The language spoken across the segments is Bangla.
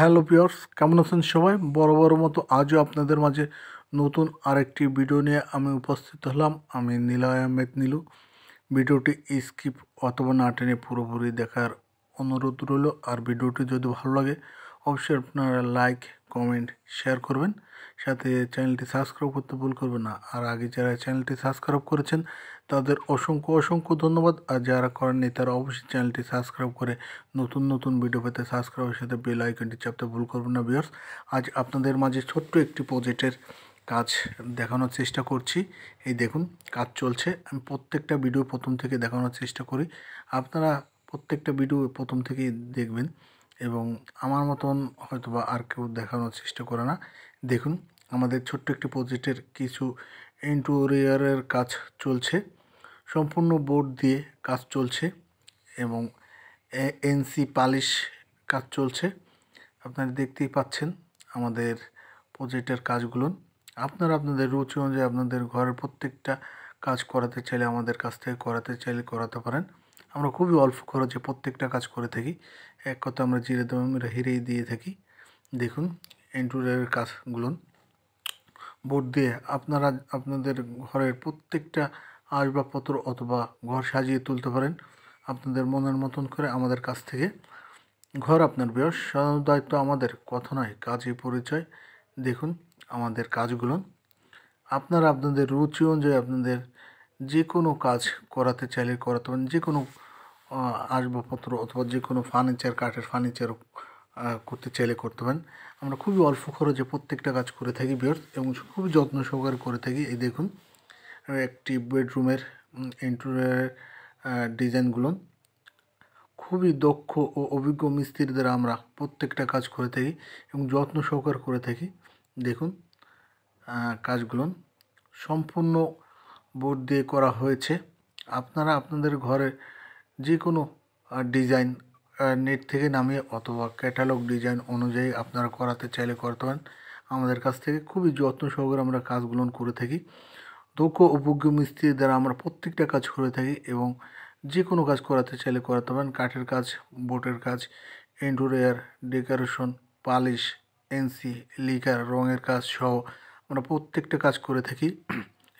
হ্যালো ভিউয়ার্স, কেমন আছেন সবাই? বরাবর মতো আজও আপনাদের মাঝে নতুন আরেকটি ভিডিও নিয়ে আমি উপস্থিত হলাম। আমি নিলয় আহমেদ নীলু। ভিডিওটি স্কিপ অথবা না টেনে পুরোপুরি দেখার অনুরোধ রইল। আর ভিডিওটি যদি ভালো লাগে অবশ্যই আপনারা লাইক, কমেন্ট, শেয়ার করবেন। সাথে চ্যানেলটি সাবস্ক্রাইব করতে ভুল করবেন না। আর আগে যারা চ্যানেলটি সাবস্ক্রাইব করেছেন তাদের অসংখ্য অসংখ্য ধন্যবাদ। আর যারা করেননি তারা অবশ্যই চ্যানেলটি সাবস্ক্রাইব করে নতুন নতুন ভিডিও পেতে সাবস্ক্রাইবের সাথে বেল আইকনটি চাপতে ভুল করবেন না ভিউয়ার্স। আজ আপনাদের মাঝে ছোট্ট একটি প্রজেক্টের কাজ দেখানোর চেষ্টা করছি। এই দেখুন, কাজ চলছে। আমি প্রত্যেকটা ভিডিও প্রথম থেকে দেখানোর চেষ্টা করি। আপনারা প্রত্যেকটা ভিডিও প্রথম থেকেই দেখবেন এবং আমার মতন হয়তোবা আর কেউ দেখানোর চেষ্টা করে না। দেখুন, আমাদের ছোট্ট একটি প্রজেক্টের কিছু ইন্টেরিয়রের কাজ চলছে। সম্পূর্ণ বোর্ড দিয়ে কাজ চলছে এবং এনসি পালিশ কাজ চলছে। আপনারা দেখতেই পাচ্ছেন আমাদের প্রজেক্টের কাজগুলো। আপনারা আপনাদের রুচি অনুযায়ী আপনাদের ঘরের প্রত্যেকটা কাজ করাতে চাইলে আমাদের কাছ থেকে করাতে চাইলে করাতে পারেন। আমরা খুবই অল্প খরচে প্রত্যেকটা কাজ করে থাকি। এক কথা আমরা জিরে দামে হিরেই দিয়ে থাকি। দেখুন, ইন্টেরিয়রের কাজগুলো বোর্ড দিয়ে আপনারা আপনাদের ঘরের প্রত্যেকটা আসবাবপত্র অথবা ঘর সাজিয়ে তুলতে পারেন আপনাদের মনের মতন করে আমাদের কাছ থেকে। ঘর আপনার বয়স সাধারণ দায়িত্ব আমাদের, কথা নয় কাজই পরিচয়। দেখুন আমাদের কাজগুলো। আপনারা আপনাদের রুচি অনুযায়ী আপনাদের যে কোনো কাজ করাতে চাইলে করাতে পারেন। যে কোনো আসবাবপত্র অথবা যে কোনো ফার্নিচার, কাঠের ফার্নিচার করতে চাইলে করতে পারেন। আমরা খুবই অল্প খরচে প্রত্যেকটা কাজ করে থাকি ভিউয়ার্স এবং খুবই যত্ন সহকারে করে থাকি। এই দেখুন, একটি বেডরুমের ইন্টেরিয়রের ডিজাইনগুলো খুবই দক্ষ ও অভিজ্ঞ মিস্ত্রি দ্বারা আমরা প্রত্যেকটা কাজ করে থাকি এবং যত্ন সহকারে করে থাকি। দেখুন, কাজগুলো সম্পূর্ণ বোর্ড দিয়ে করা হয়েছে। আপনারা আপনাদের ঘরে যে কোনো ডিজাইন নেট থেকে নামিয়ে অথবা ক্যাটালগ ডিজাইন অনুযায়ী আপনারা করাতে চাইলে করতে পারেন। আমাদের কাছ থেকে খুবই যত্ন সহকারে আমরা কাজগুলো করে থাকি। দক্ষ অভিজ্ঞ মিস্ত্রি দ্বারা আমরা প্রত্যেকটা কাজ করে থাকি এবং যে কোনো কাজ করাতে চাইলে করাতে পারেন। কাঠের কাজ, বোর্ডের কাজ, interior decoration, polish, NC, liquor, রঙের কাজ সহ আমরা প্রত্যেকটা কাজ করে থাকি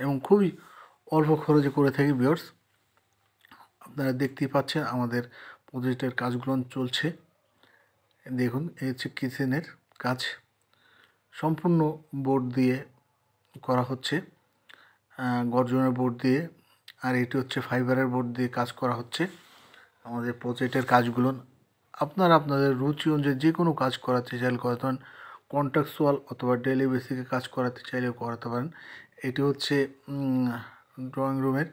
এবং খুবই অল্প খরচে করে থাকি ভিউয়ার্স। আপনারা দেখতেই পাচ্ছেন আমাদের প্রজেক্টের কাজগুলো চলছে। দেখুন, এই হচ্ছে কিচেনের কাজ, সম্পূর্ণ বোর্ড দিয়ে করা হচ্ছে, গর্জনের বোর্ড দিয়ে। আর এটি হচ্ছে ফাইবারের বোর্ড দিয়ে কাজ করা হচ্ছে আমাদের প্রজেক্টের কাজগুলো। আপনারা আপনাদের রুচি অনুযায়ী যে কোনো কাজ করাতে চাইলে করাতে পারেন। কন্ট্রাকচুয়াল অথবা ডেলি বেসিকে কাজ করাতে চাইলেও করাতে পারেন। এটি হচ্ছে ড্রয়িং রুমের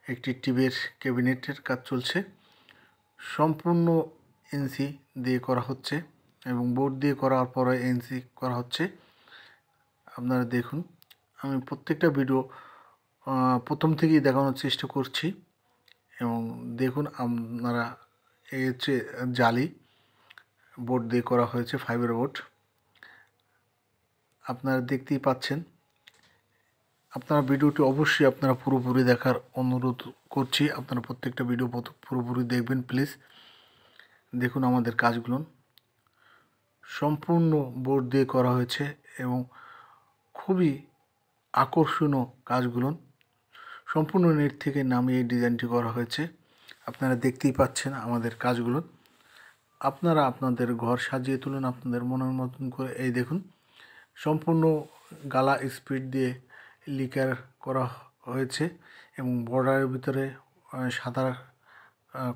একটি টিভির ক্যাবিনেটের কাজ চলছে। সম্পূর্ণ এনসি দিয়ে করা হচ্ছে এবং বোর্ড দিয়ে করার পরে এনসি করা হচ্ছে। আপনারা দেখুন, আমি প্রত্যেকটা ভিডিও প্রথম থেকেই দেখানোর চেষ্টা করছি এবং দেখুন আপনারা, এই হচ্ছে জালি বোর্ড দিয়ে করা হয়েছে, ফাইবার বোর্ড। আপনারা দেখতেই পাচ্ছেন। আপনারা ভিডিওটি অবশ্যই আপনারা পুরোপুরি দেখার অনুরোধ করছি। আপনারা প্রত্যেকটা ভিডিও পুরোপুরি দেখবেন প্লিজ। দেখুন আমাদের কাজগুলো সম্পূর্ণ বোর্ড দিয়ে করা হয়েছে এবং খুবই আকর্ষণীয় কাজগুলো সম্পূর্ণ নেট থেকে নামিয়ে এই ডিজাইনটি করা হয়েছে। আপনারা দেখতেই পাচ্ছেন আমাদের কাজগুলো। আপনারা আপনাদের ঘর সাজিয়ে তুলুন আপনাদের মনের মতন করে। এই দেখুন, সম্পূর্ণ গালা স্পিড দিয়ে লিকার করা হয়েছে এবং বর্ডারের ভিতরে সাদা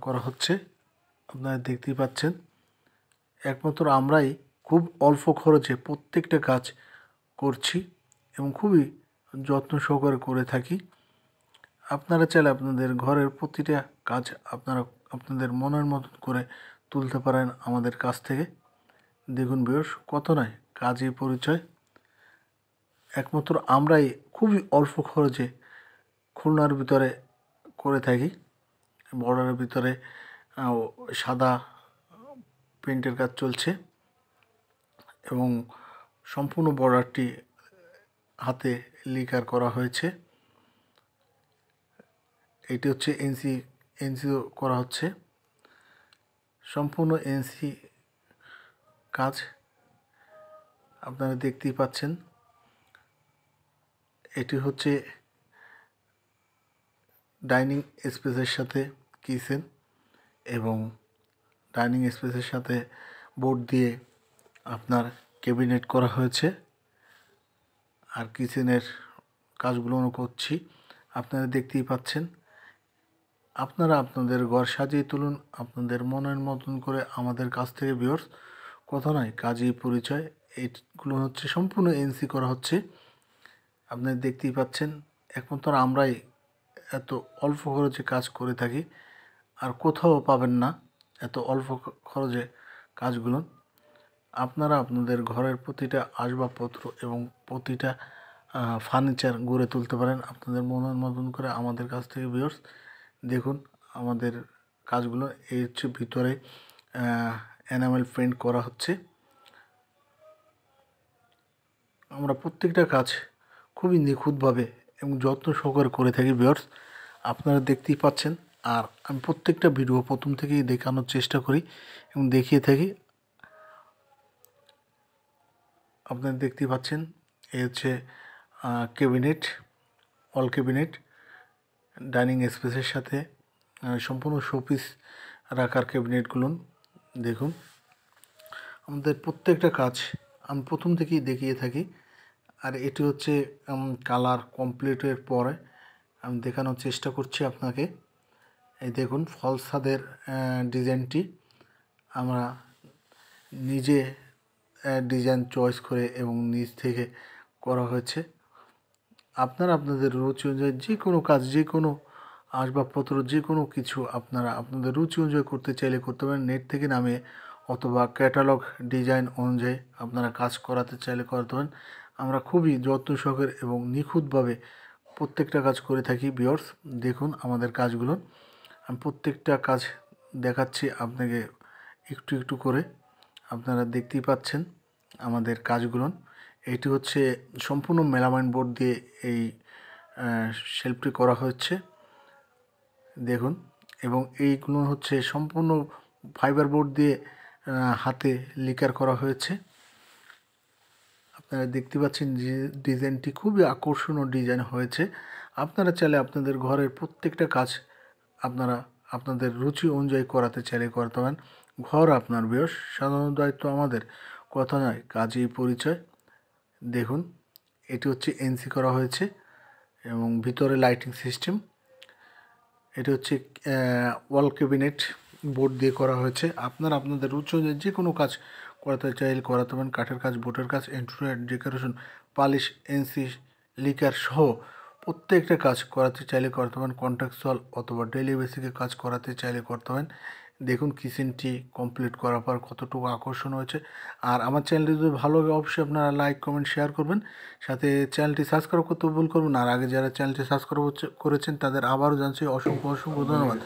করা হচ্ছে। আপনারা দেখতেই পাচ্ছেন। একমাত্র আমরাই খুব অল্প খরচে প্রত্যেকটা কাজ করছি এবং খুবই যত্ন সহকারে করে থাকি। আপনারা চাইলে আপনাদের ঘরের প্রতিটা কাজ আপনারা আপনাদের মনের মতন করে তুলতে পারেন আমাদের কাছ থেকে। দেখুন ভিউয়ার্স, কত নয় কাজই পরিচয়। একমাত্র আমরাই খুবই অল্প খরচে খুলনার ভিতরে করে থাকি। বর্ডারের ভিতরে সাদা পেন্টের কাজ চলছে এবং সম্পূর্ণ বর্ডারটি হাতে লিকার করা হয়েছে। এটি হচ্ছে এনসি করা হচ্ছে। সম্পূর্ণ এনসি কাজ আপনারা দেখতেই পাচ্ছেন। এটি হচ্ছে ডাইনিং স্পেসের সাথে কিচেন এবং ডাইনিং স্পেসের সাথে বোর্ড দিয়ে আপনার ক্যাবিনেট করা হয়েছে। আর কিচেনের কাজগুলো করছি, আপনারা দেখতেই পাচ্ছেন। আপনারা আপনাদের ঘর সাজিয়ে তুলুন আপনাদের মনের মতন করে। আমাদের কাছ থেকে ভিউয়ার্স কথা নয়, কাজই পরিচয়। এইগুলো হচ্ছে সম্পূর্ণ এনসি করা হচ্ছে। আপনারা দেখতেই পাচ্ছেন, একমাত্র আমরাই এত অল্প খরচে কাজ করে থাকি, আর কোথাও পাবেন না এত অল্প খরচে কাজগুলো। আপনারা আপনাদের ঘরের প্রতিটা আসবাবপত্র এবং প্রতিটা ফার্নিচার গড়ে তুলতে পারেন আপনাদের মনের মতন করে আমাদের কাছ থেকে ভিউয়ার্স। দেখুন আমাদের কাজগুলো, এই হচ্ছে ভিতরে এনামেল পেইন্ট করা হচ্ছে। আমরা প্রত্যেকটা কাজ খুবই নিখুঁতভাবে এবং যত্ন সহকারে করে থাকি ভিউয়ার্স, আপনারা দেখতেই পাচ্ছেন। আর আমি প্রত্যেকটা ভিডিও প্রথম থেকেই দেখানোর চেষ্টা করি এবং দেখিয়ে থাকি। আপনারা দেখতেই পাচ্ছেন, এই হচ্ছে ক্যাবিনেট, অল ক্যাবিনেট ডাইনিং স্পেসের সাথে সম্পূর্ণ শোপিস রাখার ক্যাবিনেটগুলো। দেখুন আমাদের প্রত্যেকটা কাজ আমি প্রথম থেকেই দেখিয়ে থাকি। আর এটি হচ্ছে কালার কমপ্লিটের পরে আমি দেখানোর চেষ্টা করছি আপনাকে। এই দেখুন ফলস ছাদের ডিজাইনটি আমরা নিজে ডিজাইন চয়েস করে এবং নিজ থেকে করা হয়েছে। আপনারা আপনাদের রুচি অনুযায়ী যে কোনো কাজ, যে কোনো আসবাবপত্র, যে কোনো কিছু আপনারা আপনাদের রুচি অনুযায়ী করতে চাইলে করতে পারেন নেট থেকে নামিয়ে, অথবা ক্যাটালগ ডিজাইন অনুযায়ী আপনারা কাজ করাতে চাইলে করাতে পারেন। আমরা খুবই যত্ন সহকারে এবং নিখুঁতভাবে প্রত্যেকটা কাজ করে থাকি ভিউয়ার্স। দেখুন আমাদের কাজগুলো আমি প্রত্যেকটা কাজ দেখাচ্ছি আপনাকে একটু একটু করে। আপনারা দেখতেই পাচ্ছেন আমাদের কাজগুলো। এটি হচ্ছে সম্পূর্ণ মেলামাইন বোর্ড দিয়ে এই শেলফটি করা হচ্ছে দেখুন। এবং এইগুলো হচ্ছে সম্পূর্ণ ফাইবার বোর্ড দিয়ে হাতে লিকার করা হয়েছে। আপনারা দেখতে পাচ্ছেন যে ডিজাইনটি খুবই আকর্ষণীয় ডিজাইন হয়েছে। আপনারা চাইলে আপনাদের ঘরের প্রত্যেকটা কাজ আপনারা আপনাদের রুচি অনুযায়ী করাতে চাইলে করতে পারেন। ঘর আপনার বয়স, সাধারণ দায়িত্ব আমাদের, কথা নয় কাজেই পরিচয়। দেখুন এটি হচ্ছে এনসি করা হয়েছে এবং ভিতরে লাইটিং সিস্টেম। এটি হচ্ছে ওয়াল ক্যাবিনেট বোর্ড দিয়ে করা হয়েছে। আপনারা আপনাদের রুচি অনুযায়ী যে কোনো কাজ করাতে চাইলে করাতে পারেন। কাঠের কাজ, বোর্ডের কাজ, interior decoration, polish, NC, liquor সহ প্রত্যেকটা কাজ করাতে চাইলে করতে পারেন। কন্ট্রাকচুয়াল অথবা ডেইলি বেসিকে কাজ করাতে চাইলে করতে পারেন। দেখুন কিচেনটি কমপ্লিট করার পর কতটুকু আকর্ষণ হয়েছে। আর আমার চ্যানেলটি যদি ভালো লাগে অবশ্যই আপনারা লাইক, কমেন্ট, শেয়ার করবেন। সাথে চ্যানেলটি সাবস্ক্রাইব করতে ভুল করবেন। আর আগে যারা চ্যানেলটি সাবস্ক্রাইব করেছেন তাদের আবারও জানাচ্ছি অসংখ্য অসংখ্য ধন্যবাদ।